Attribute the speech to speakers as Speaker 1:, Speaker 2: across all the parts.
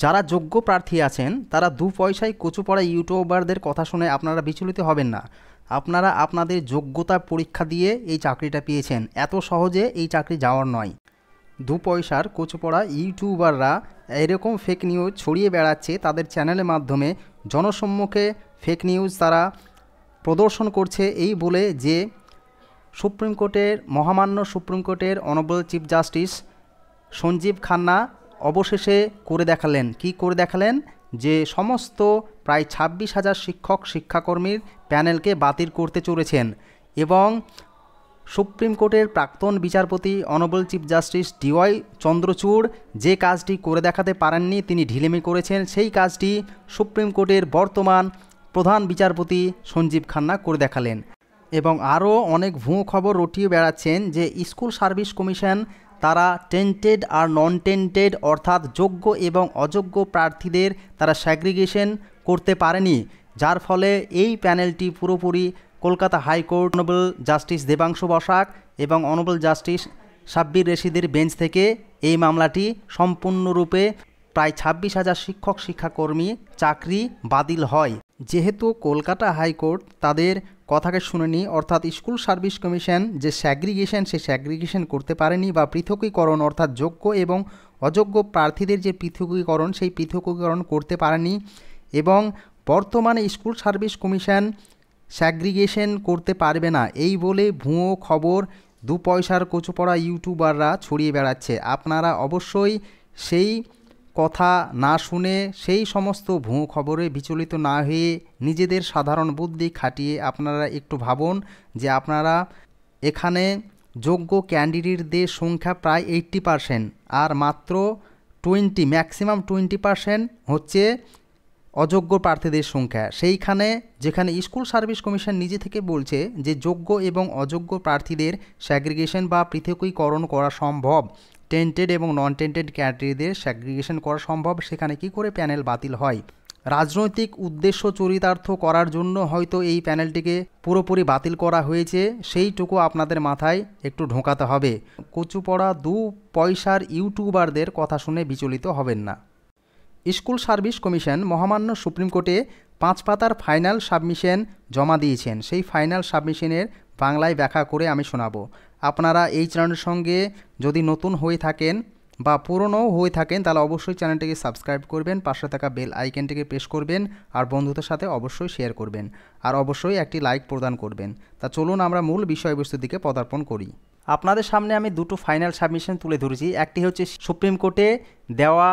Speaker 1: যারা যোগ্য প্রার্থী আছেন তারা 2 পয়সায় কচু পড়া ইউটিউবারদের কথা শুনে আপনারা বিচলিত হবেন না। আপনারা আপনাদের যোগ্যতা পরীক্ষা দিয়ে এই চাকরিটা পেয়েছেন, এত সহজে এই চাকরি যাওয়ার নয়। 2 পয়সার কচু পড়া ইউটিউবাররা এরকম ফেক নিউজ ছড়িয়ে বেড়াচ্ছে তাদের চ্যানেলের মাধ্যমে, জনসম্মুখে ফেক নিউজ তারা প্রদর্শন করছে এই বলে যে মহামান্য সুপ্রিম কোর্টের honourable chief justice Sanjiv Khanna অবশেষে করে দেখালেন। কি করে দেখালেন? যে সমস্ত প্রায় 26,000 শিক্ষক শিক্ষাকর্মীর প্যানেলকে বাতিল করতে চলেছেন এবং সুপ্রিম কোর্টের প্রাক্তন বিচারপতি honourable chief justice DY Chandrachud যে কাজটি করে দেখাতে পারেননি, তিনি ঢিলেমি করেছেন, সেই কাজটি সুপ্রিম কোর্টের বর্তমান প্রধান বিচারপতি সঞ্জীব খান্না করে দেখালেন। এবং আরও অনেক ভুয়ো খবর রটিয়ে বেড়াচ্ছেন যে স্কুল সার্ভিস কমিশন তারা টেন্টেড আর নন টেন্টেড অর্থাৎ যোগ্য এবং অযোগ্য প্রার্থীদের তারা স্যাগ্রিগেশন করতে পারেনি, যার ফলে এই প্যানেলটি পুরোপুরি Kolkata high court honourable justice Debangshu Basak এবং অনারেবল জাস্টিস সাব্বির রশিদের বেঞ্চ থেকে এই মামলাটি সম্পূর্ণরূপে প্রায় 26,000 শিক্ষক শিক্ষাকর্মী চাকরি বাতিল হয়। যেহেতু কলকাতা হাইকোর্ট তাদের কথাকে শুনেনি, অর্থাৎ স্কুল সার্ভিস কমিশন যে স্যাগ্রিগেশন সে স্যাগ্রিগেশন করতে পারেনি বা পৃথকীকরণ অর্থাৎ যোগ্য এবং অযোগ্য প্রার্থীদের যে পৃথকীকরণ সেই পৃথকীকরণ করতে পারেনি এবং বর্তমানে স্কুল সার্ভিস কমিশন স্যাগ্রিগেশন করতে পারবে না এই বলে ভুয়ো খবর 2 পয়সার কচু পড়া ইউটিউবাররা ছড়িয়ে বেড়াচ্ছে। আপনারা অবশ্যই সেই কথা না শুনে সেই সমস্ত ভুয়ো খবরে বিচলিত না হয়ে নিজেদের সাধারণ বুদ্ধি খাটিয়ে আপনারা একটু ভাবুন যে আপনারা এখানে যোগ্য ক্যান্ডিডেটদের সংখ্যা প্রায় 80% আর মাত্র ম্যাক্সিমাম 20% হচ্ছে অযোগ্য প্রার্থীদের সংখ্যা। সেইখানে যেখানে স্কুল সার্ভিস কমিশন নিজে থেকে বলছে যে যোগ্য এবং অযোগ্য প্রার্থীদের স্যাগ্রিগেশন বা পৃথকীকরণ করা সম্ভব, টেন্টেড এবং নন টেন্টেড ক্যান্ডিডেটদের স্যাগ্রিগেশন করা সম্ভব, সেখানে কি করে প্যানেল বাতিল হয়? রাজনৈতিক উদ্দেশ্য চরিতার্থ করার জন্য হয়তো এই প্যানেলটিকে পুরোপুরি বাতিল করা হয়েছে, সেইটুকু আপনাদের মাথায় একটু ঢোকাতে হবে। কচু পড়া 2 পয়সার ইউটিউবারদের কথা শুনে বিচলিত হবেন না। স্কুল সার্ভিস কমিশন মহামান্য সুপ্রিম কোর্টে 5 পাতার ফাইনাল সাবমিশন জমা দিয়েছেন। সেই ফাইনাল সাবমিশনের বাংলায় ব্যাখ্যা করে আমি শোনাবো। আপনারা এই চ্যানেলের সঙ্গে যদি নতুন হয়ে থাকেন বা পুরনো হয়ে থাকেন তাহলে অবশ্যই চ্যানেলটিকে সাবস্ক্রাইব করবেন, পাশে থাকা বেল আইকনটিকে প্রেস করবেন আর বন্ধুদের সাথে অবশ্যই শেয়ার করবেন আর অবশ্যই একটি লাইক প্রদান করবেন। তা চলুন আমরা মূল বিষয়বস্তুর দিকে পদার্পণ করি। আপনাদের সামনে আমি 2টো ফাইনাল সাবমিশন তুলে ধরেছি। একটি হচ্ছে সুপ্রিম কোর্টে দেওয়া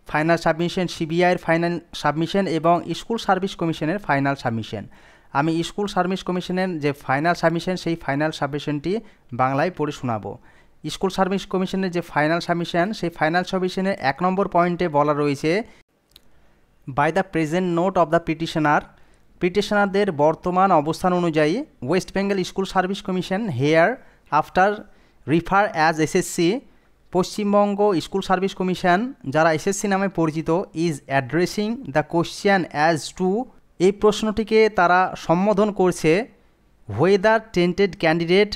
Speaker 1: ফাইনাল সাবমিশন, সিবিআইয়ের ফাইনাল সাবমিশন এবং স্কুল সার্ভিস কমিশনের ফাইনাল সাবমিশন। আমি স্কুল সার্ভিস কমিশনের যে ফাইনাল সাবমিশন সেই ফাইনাল সাবমিশনটি বাংলায় পড়ে শোনাবো। স্কুল সার্ভিস কমিশনের যে ফাইনাল সাবমিশন সেই ফাইনাল সাবমিশনের 1 নম্বর পয়েন্টে বলা রয়েছে, by the present note of the পিটিশনারদের বর্তমান অবস্থান অনুযায়ী west Bengal school service commission hereafter refer as SSC, Paschimbanga school service commission যারা এসএসসি নামে পরিচিত, is addressing the question as to, এই প্রশ্নটিকে তারা সম্বোধন করছে, হোয়েদার টেন্টেড ক্যান্ডিডেট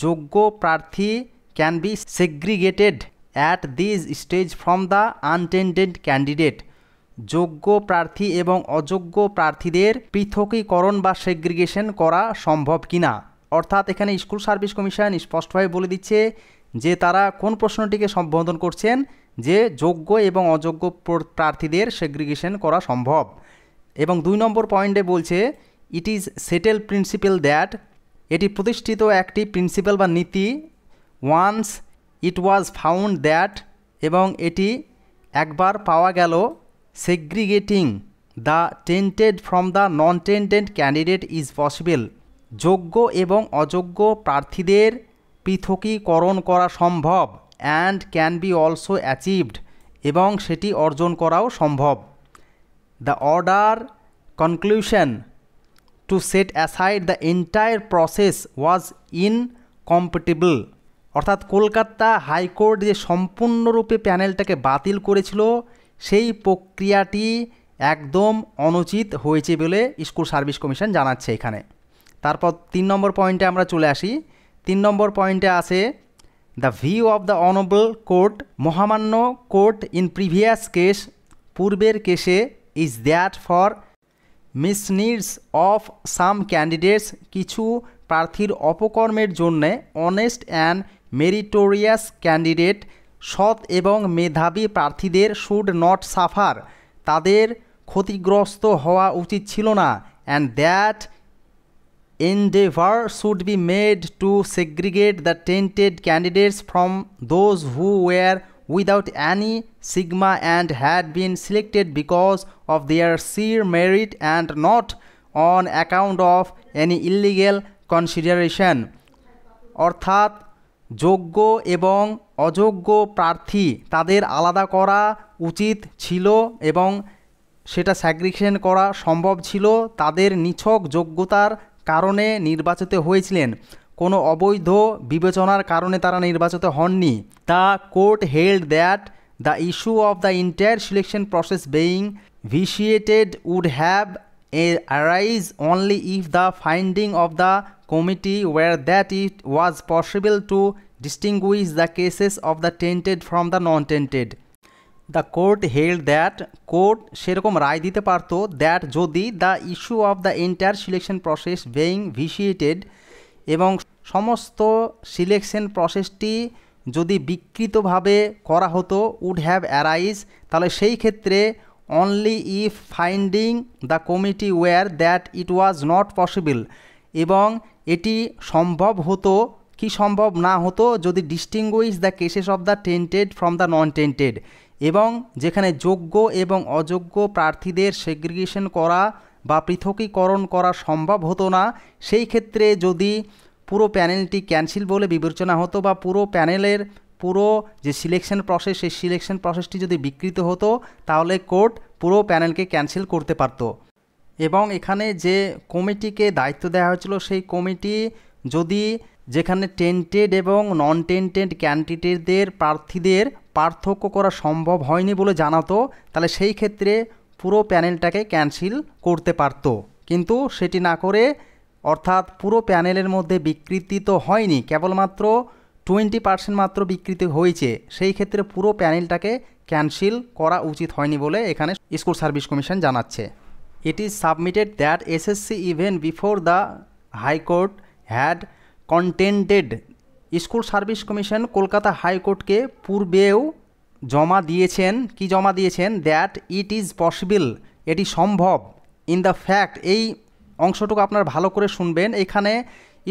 Speaker 1: যোগ্য প্রার্থী can be segregated at this stage from the untainted candidate, যোগ্য প্রার্থী এবং অযোগ্য প্রার্থীদের পৃথকীকরণ বা সেগ্রিগেশন করা সম্ভব কিনা। অর্থাৎ এখানে স্কুল সার্ভিস কমিশন স্পষ্টভাবে বলে দিচ্ছে যে তারা কোন প্রশ্নটিকে সম্বোধন করছেন, যে যোগ্য এবং অযোগ্য প্রার্থীদের সেগ্রিগেশন করা সম্ভব। এবং 2 নম্বর পয়েন্টে বলছে, it is settle principle that, এটি প্রতিষ্ঠিত একটি প্রিন্সিপাল বা নীতি, once it was found that, এবং এটি একবার পাওয়া গেল, segregating the tainted from the non tainted candidate is possible, যোগ্য এবং অযোগ্য প্রার্থীদের পৃথকীকরণ করা সম্ভব, and can be also achieved, এবং সেটি অর্জন করাও সম্ভব। The order conclusion to set aside the entire process was incompatible, অর্থাৎ কলকাতা হাইকোর্ট যে সম্পূর্ণরূপে প্যানেলটাকে বাতিল করেছিল সেই প্রক্রিয়াটি একদম অনুচিত হয়েছে বলে স্কুল সার্ভিস কমিশন জানাচ্ছে এখানে। তারপর 3 নম্বর পয়েন্টে আমরা চলে আসি। 3 নম্বর পয়েন্টে আছে, the view of the honourable court, মহামান্য কোর্ট ইন প্রিভিয়াস কেস পূর্বের কেসে is that for misdeeds of some candidates, কিছু প্রার্থীর অপকর্মের জন্যে অনেস্ট অ্যান্ড মেরিটোরিয়াস ক্যান্ডিডেট, সৎ এবং মেধাবী প্রার্থীদের শুড নট সাফার, তাদের ক্ষতিগ্রস্ত হওয়া উচিত ছিল না। And that endeavor should be made to segregate the tainted candidates from those who were without any stigma and had been selected because of their sheer merit and not on account of any illegal consideration। অর্থাৎ যোগ্য এবং অযোগ্য প্রার্থী তাদের আলাদা করা উচিত ছিল এবং সেটা স্যাগ্রিগেশন করা সম্ভব ছিল তাদের নিছক যোগ্যতার কারণে নির্বাচিত হয়েছিলেন, কোনো অবৈধ বিবেচনার কারণে তারা নির্বাচিত হননি। The court held that the issue of the entire selection process being vitiated would have arise only if the finding of the committee were that it was possible to distinguish the cases of the tainted from the non tainted. The court held that, court সেরকম রায় দিতে পারত that যদি the issue of the entire selection process being vitiated, এবং সমস্ত selection প্রসেসটি যদি বিকৃতভাবে করা হতো, উড হ্যাভ অ্যারাইজ, তাহলে সেই ক্ষেত্রে only if finding the committee were that it was not possible, এবং এটি সম্ভব হতো কি সম্ভব না হতো যদি distinguish the cases of the tainted from the non tainted, এবং যেখানে যোগ্য এবং অযোগ্য প্রার্থীদের সেগ্রিগেশন করা বা পৃথকীকরণ করা সম্ভব হতো না, সেই ক্ষেত্রে যদি পুরো প্যানেলটি ক্যান্সেল বলে বিবেচনা হতো বা পুরো প্যানেলের পুরো যে সিলেকশন প্রসেস সেই সিলেকশন প্রসেসটি যদি বিকৃত হতো, তাহলে কোর্ট পুরো প্যানেলকে ক্যান্সেল করতে পারত। এবং এখানে যে কমিটিকে দায়িত্ব দেওয়া হয়েছিল সেই কমিটি যদি যেখানে টেন্টেড এবং নন টেন্টেড ক্যান্ডিডেটদের প্রার্থীদের পার্থক্য করা সম্ভব হয়নি বলে জানাতো, তাহলে সেই ক্ষেত্রে পুরো প্যানেলটাকে ক্যান্সেল করতে পারত। কিন্তু সেটি না করে, অর্থাৎ পুরো প্যানেলের মধ্যে বিকৃতি তো হয়নি, কেবলমাত্র 20% মাত্র বিকৃতি হয়েছে, সেই ক্ষেত্রে পুরো প্যানেলটাকে ক্যান্সেল করা উচিত হয়নি বলে এখানে স্কুল সার্ভিস কমিশন জানাচ্ছে। It is submitted that SSC even before the high court had contended, school service commission Kolkata হাইকোর্টকে পূর্বেও জমা দিয়েছেন, কি জমা দিয়েছেন, দ্যাট ইট ইজ পসিবল, এটি সম্ভব, ইন দ্য ফ্যাক্ট, এই অংশটুকু আপনারা ভালো করে শুনবেন, এখানে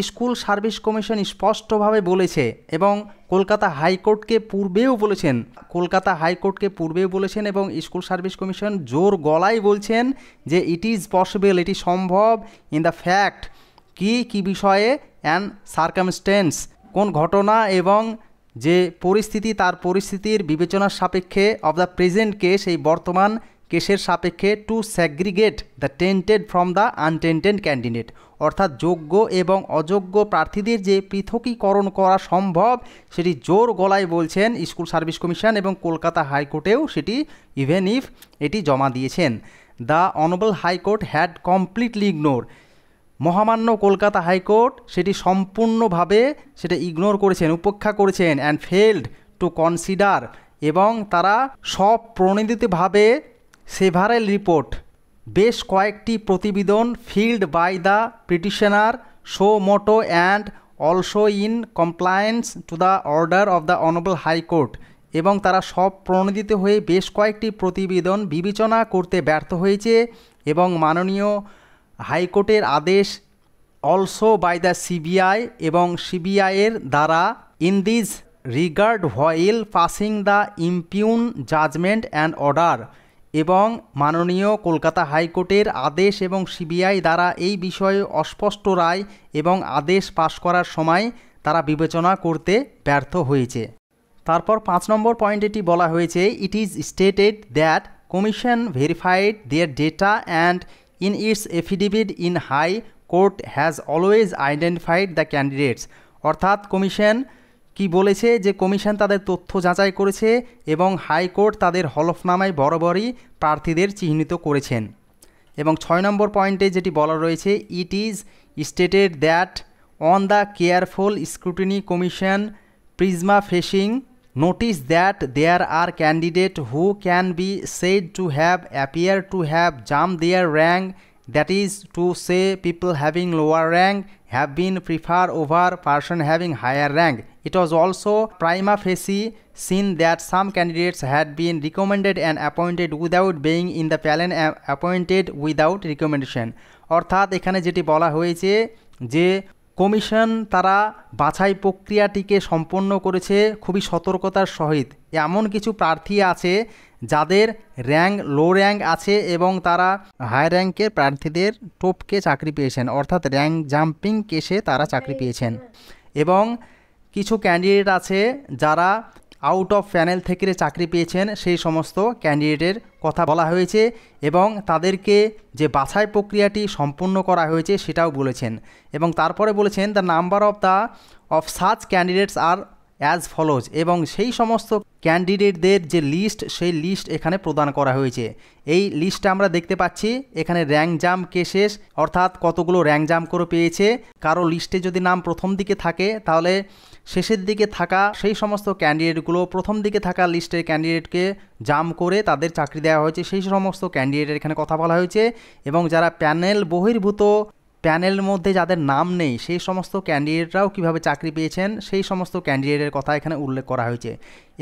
Speaker 1: স্কুল সার্ভিস কমিশন স্পষ্টভাবে বলেছে এবং কলকাতা হাইকোর্টকে পূর্বেও বলেছেন, কলকাতা হাইকোর্টকে পূর্বেও বলেছেন এবং স্কুল সার্ভিস কমিশন জোর গলায় বলছেন যে ইট ইজ পসিবল, এটি সম্ভব, ইন দ্য ফ্যাক্ট, কি বিষয়ে, অ্যান্ড সার্কামস্টেন্স, কোন ঘটনা এবং যে পরিস্থিতি তার পরিস্থিতির বিবেচনার সাপেক্ষে, অফ দ্য প্রেজেন্ট কেস, এই বর্তমান কেসের সাপেক্ষে, to segregate the tainted from the untainted candidate, অর্থাৎ যোগ্য এবং অযোগ্য প্রার্থীদের যে পৃথকীকরণ করা সম্ভব সেটি জোর গলায় বলছেন স্কুল সার্ভিস কমিশন এবং কলকাতা হাইকোর্টেও সেটি ইভেন ইফ এটি জমা দিয়েছেন। The honourable high court had completely ignore, মহামান্য কলকাতা হাইকোর্ট সেটি সম্পূর্ণভাবে সেটা ইগনোর করেছেন, উপেক্ষা করেছেন, অ্যান্ড ফেলড টু কনসিডার, এবং তারা সব প্রণোদিতভাবে সেভারেল রিপোর্ট, বেশ কয়েকটি প্রতিবেদন, filed by the petitioner suo motu and also in compliance to the order of the honourable high court, এবং তারা সব প্রণোদিত হয়ে বেশ কয়েকটি প্রতিবেদন বিবেচনা করতে ব্যর্থ হয়েছে এবং মাননীয় হাইকোর্টের আদেশ অলসো বাই দ্য সিবিআই এবং সিবিআইয়ের দ্বারা in this regard while passing the impugned judgement and order, এবং মাননীয় কলকাতা হাইকোর্টের আদেশ এবং সিবিআই দ্বারা এই বিষয়ে অস্পষ্ট রায় এবং আদেশ পাশ করার সময় তারা বিবেচনা করতে ব্যর্থ হয়েছে। তারপর 5 নম্বর পয়েন্ট এটি বলা হয়েছে, it is stated that commission verified their data and in its affidavit in high court has always identified the candidates, অর্থাৎ কমিশন কি বলেছে যে কমিশন তাদের তথ্য যাচাই করেছে এবং হাইকোর্ট তাদের হলফনামায় বরাবরই প্রার্থীদের চিহ্নিত করেছেন। এবং 6 নম্বর পয়েন্টে যেটি বলা রয়েছে, ইট is stated that on the careful scrutiny commission Prisma facing notice that there are candidates who can be said to have appear to have jumped their rank, that is to say people having lower rank have been preferred over person having higher rank. It was also prima facie seen that some candidates had been recommended and appointed without being in the panel appointed without recommendation. অর্থাৎ এখানে যেটি বলা হয়েছে যে commission তারা বাছাই প্রক্রিয়াটিকে সম্পন্ন করেছে খুবই সতর্কতার সহিত। এমন কিছু প্রার্থী আছে যাদের র্যাঙ্ক লো র্যাঙ্ক আছে এবং তারা হাই র্যাঙ্কের প্রার্থীদের টপকে চাকরি পেয়েছেন, অর্থাৎ র্যাঙ্ক জাম্পিং কেসে তারা চাকরি পেয়েছেন। এবং কিছু ক্যান্ডিডেট আছে যারা আউট অফ প্যানেল থেকে চাকরি পেয়েছেন, সেই সমস্ত ক্যান্ডিডেটের কথা বলা হয়েছে এবং তাদেরকে যে বাছাই প্রক্রিয়াটি সম্পূর্ণ করা হয়েছে সেটাও বলেছেন। এবং তারপরে বলেছেন the number of such candidates are as follows, এবং সেই সমস্ত ক্যান্ডিডেটদের যে লিস্ট সেই লিস্ট এখানে প্রদান করা হয়েছে। এই লিস্টটা আমরা দেখতে পাচ্ছি এখানে র্যাঙ্ক জাম্প কেসেস, অর্থাৎ কতগুলো র্যাঙ্ক জাম্প করে পেয়েছে। কারো লিস্টে যদি নাম প্রথম দিকে থাকে তাহলে শেষের দিকে থাকা সেই সমস্ত ক্যান্ডিডেটগুলো প্রথম দিকে থাকা লিস্টের ক্যান্ডিডেটকে জাম্প করে তাদের চাকরি দেওয়া হয়েছে, সেই সমস্ত ক্যান্ডিডেটের এখানে কথা বলা হয়েছে। এবং যারা প্যানেল বহির্ভূত, প্যানেলের মধ্যে যাদের নাম নেই সেই সমস্ত ক্যান্ডিডেটরাও কিভাবে চাকরি পেয়েছেন সেই সমস্ত ক্যান্ডিডেটের কথা এখানে উল্লেখ করা হয়েছে।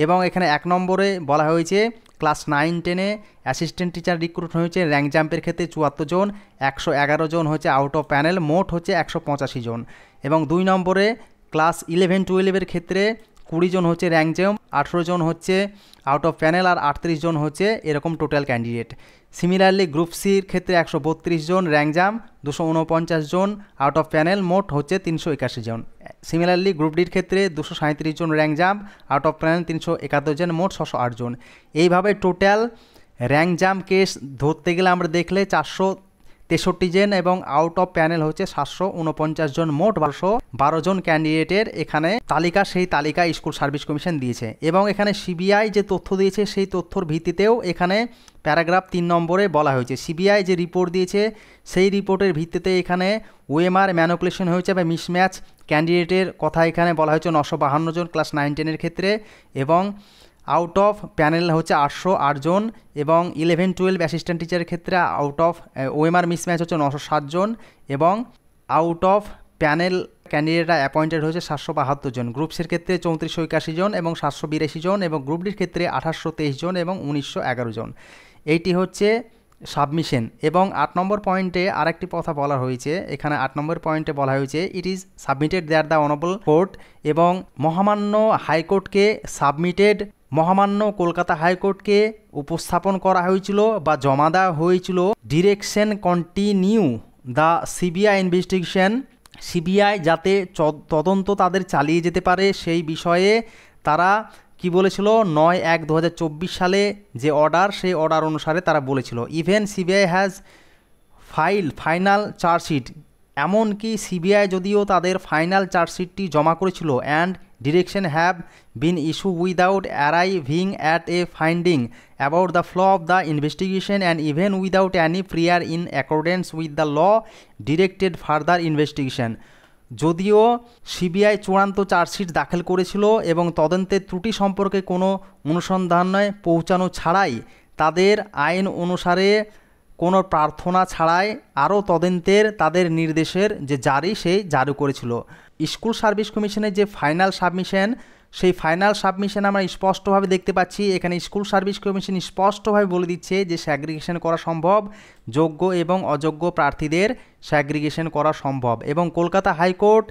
Speaker 1: এবং এখানে 1 নম্বরে বলা হয়েছে ক্লাস 9-10-এ অ্যাসিস্ট্যান্ট টিচার রিক্রুট হয়েছে র্যাঙ্ক জাম্পের ক্ষেত্রে 74 জন, 111 জন হচ্ছে আউট অফ প্যানেল, মোট হচ্ছে 185 জন। এবং 2 নম্বরে ক্লাস 11-12-এর ক্ষেত্রে 20 জন হচ্ছে র্যাঙ্ক জাম্প, 18 জন হচ্ছে আউট অফ প্যানেল আর 38 জন হচ্ছে এরকম টোটাল ক্যান্ডিডেট। সিমিলারলি গ্রুপ সির ক্ষেত্রে 132 জন র্যাঙ্ক জাম্প, 249 জন আউট অফ প্যানেল, মোট হচ্ছে 381 জন। সিমিলারলি গ্রুপ ডির ক্ষেত্রে 237 জন rank jump, out of panel 371 জন, মোট 608 জন। এইভাবে টোটাল র্যাঙ্ক জাম্প কেস ধরতে গেলে আমরা দেখলে 463 জন এবং আউট অফ প্যানেল হচ্ছে 749 জন, মোট 12 জন ক্যান্ডিডেটের এখানে তালিকা, সেই তালিকা স্কুল সার্ভিস কমিশন দিয়েছে। এবং এখানে সিবিআই যে তথ্য দিয়েছে সেই তথ্যর ভিত্তিতেও এখানে প্যারাগ্রাফ 3 নম্বরে বলা হয়েছে সিবিআই যে রিপোর্ট দিয়েছে সেই রিপোর্টের ভিত্তিতে এখানে ওএমআর ম্যানিপুলেশন হয়েছে বা মিসম্যাচ ক্যান্ডিডেটের কথা এখানে বলা হয়েছে 952 জন ক্লাস 9-10-এর ক্ষেত্রে, এবং আউট অফ প্যানেল হচ্ছে 808 জন, এবং 11-12 অ্যাসিস্ট্যান্ট টিচারের ক্ষেত্রে আউট অফ ওএমআর মিসম্যাচ হচ্ছে 907 জন, এবং আউট অফ প্যানেল ক্যান্ডিডেটরা অ্যাপয়েন্টেড হয়েছে 772 জন। গ্রুপসের ক্ষেত্রে 3481 জন এবং 782 জন, এবং গ্রুপ ডির ক্ষেত্রে 1823 জন এবং 1911 জন। এইটি হচ্ছে সাবমিশন। এবং 8 নম্বর পয়েন্টে আরেকটি কথা বলা হয়েছে, এখানে 8 নম্বর পয়েন্টে বলা হয়েছে it is submitted their the honourable court, এবং মহামান্য হাইকোর্টকে সাবমিটেড, মহামান্য কলকাতা হাইকোর্টকে উপস্থাপন করা হয়েছিল বা জমা দেওয়া হয়েছিল direction continue the CBI investigation, CBI যাতে তদন্ত তাদের চালিয়ে যেতে পারে সেই বিষয়ে তারা কি বলেছিল 9/1/2024 সালে যে অর্ডার সেই অর্ডার অনুসারে তারা বলেছিল even CBI has final chargesheet, এমনকি সিবিআই যদিও তাদের ফাইনাল চার্জশিটটি জমা করেছিল and direction have been issue without arriving at a finding about the flaw of the investigation and even without any prior in accordance with the law directed further investigation. যদিও CBI চূড়ান্ত chargesheet দাখিল করেছিল এবং তদন্তের ত্রুটি সম্পর্কে কোনো অনুসন্ধানে পৌঁছানো ছাড়াই তাদের আইন অনুসারে কোনো প্রার্থনা ছাড়াই আরও তদন্তের তাদের নির্দেশের যে সেই জারি করেছিল। স্কুল সার্ভিস কমিশনের যে ফাইনাল সাবমিশন সেই ফাইনাল সাবমিশন আমরা স্পষ্টভাবে দেখতে পাচ্ছি এখানে স্কুল সার্ভিস কমিশন স্পষ্টভাবে বলে দিচ্ছে যে স্যাগ্রিগেশন করা সম্ভব, যোগ্য এবং অযোগ্য প্রার্থীদের স্যাগ্রিগেশন করা সম্ভব। এবং কলকাতা হাইকোর্ট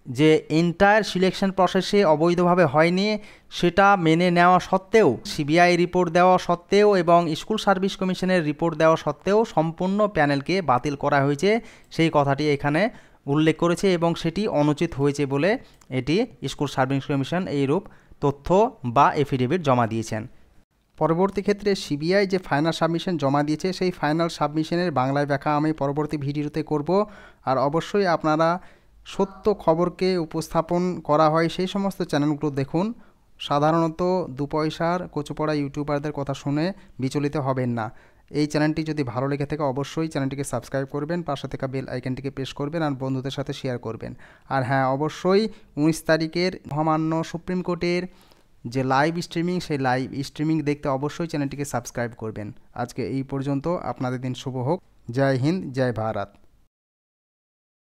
Speaker 1: যে এন্টায়ার সিলেকশন প্রসেসে অবৈধভাবে হয়নি সেটা মেনে নেওয়া সত্ত্বেও, সিবিআই রিপোর্ট দেওয়া সত্ত্বেও এবং স্কুল সার্ভিস কমিশনের রিপোর্ট দেওয়া সত্ত্বেও সম্পূর্ণ প্যানেলকে বাতিল করা হয়েছে সেই কথাটি এখানে উল্লেখ করেছে এবং সেটি অনুচিত হয়েছে বলে এটি স্কুল সার্ভিস কমিশন এইরূপ তথ্য বা এফিডেভিট জমা দিয়েছেন। পরবর্তী ক্ষেত্রে সিবিআই যে ফাইনাল সাবমিশন জমা দিয়েছে সেই ফাইনাল সাবমিশনের বাংলায় ব্যাখ্যা আমি পরবর্তী ভিডিওতে করব। আর অবশ্যই আপনারা সত্য খবরকে উপস্থাপন করা হয় সেই সমস্ত চ্যানেলগুলো দেখুন। সাধারণত দু পয়সার কচুপড়া ইউটিউবারদের কথা শুনে বিচলিত হবেন না। এই চ্যানেলটি যদি ভালো লেগে থাকে অবশ্যই চ্যানেলটিকে সাবস্ক্রাইব করবেন, পাশে থাকা বেল আইকনটিকে প্রেস করবেন আর বন্ধুদের সাথে শেয়ার করবেন। আর হ্যাঁ, অবশ্যই 19 তারিখের মহামান্য সুপ্রিম কোর্টের যে লাইভ স্ট্রিমিং, সেই লাইভ স্ট্রিমিং দেখতে অবশ্যই চ্যানেলটিকে সাবস্ক্রাইব করবেন। আজকে এই পর্যন্ত, আপনাদের দিন শুভ হোক। জয় হিন্দ, জয় ভারত।